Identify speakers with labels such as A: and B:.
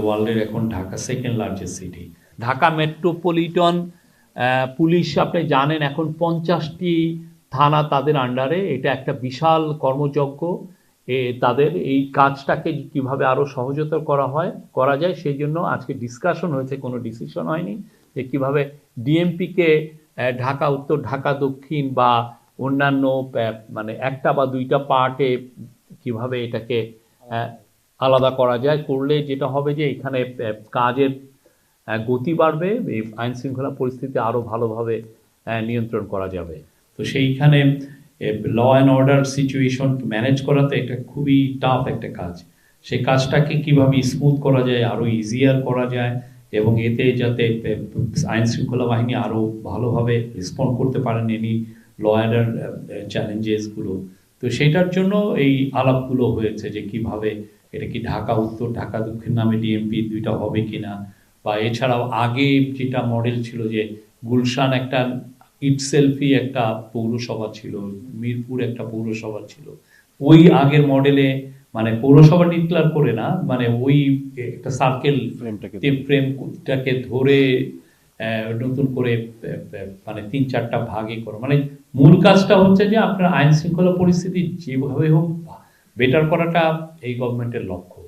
A: ওয়ার্ল্ডের এখন Dhaka second largest city. Dhaka metropolitan police আপনি জানেন এখন 50টি থানা তাদের আন্ডারে, এটা একটা বিশাল কর্মযজ্ঞ। তাদের এই কাজটাকে কিভাবে আরও সহজতর করা যায় সেই জন্য আজকে ডিসকাশন হয়েছে, কোনো ডিসিশন হয়নি যে কিভাবে ডিএমপিকে ঢাকা উত্তর, ঢাকা দক্ষিণ বা অন্যান্য মানে একটা বা দুইটা পার্টে কিভাবে এটাকে আলাদা করা যায়। করলে যেটা হবে যে এখানে কাজের গতি বাড়বে, এই আইন শৃঙ্খলা পরিস্থিতি আরও ভালোভাবে নিয়ন্ত্রণ করা যাবে। তো সেইখানে law and order situation manage করাতে এটা খুবই টাফ একটা কাজ। সেই কাজটাকে কিভাবে স্মুথ করা যায়, আরও ইজিয়ার করা যায় এবং এতে যাতে আইন শৃঙ্খলা বাহিনী আরও ভালোভাবে রেসপন্ড করতে পারেন এনি ল অ্যান্ড অর্ডার চ্যালেঞ্জেসগুলো। তো সেটার জন্য এই আলাপগুলো হয়েছে যে কিভাবে এটা কি ঢাকা উত্তর, ঢাকা দক্ষিণ নামে ডিএমপি দুইটা হবে কিনা, বা এছাড়াও আগে যেটা মডেল ছিল যে গুলশান একটা ইটসেলফি একটা পৌরসভা ছিল, মিরপুর একটা পৌরসভা ছিল, ওই আগের মডেলে মানে পৌরসভা ডিক্লার করে না, মানে ওই একটা সার্কেল ফ্রেমটাকে ধরে নতুন করে মানে 3-4টা ভাগে করো। মানে মূল কাজটা হচ্ছে যে আপনার আইন শৃঙ্খলা পরিস্থিতি যেভাবে হোক বেটার করাটা এই গভর্নমেন্টের লক্ষ্য।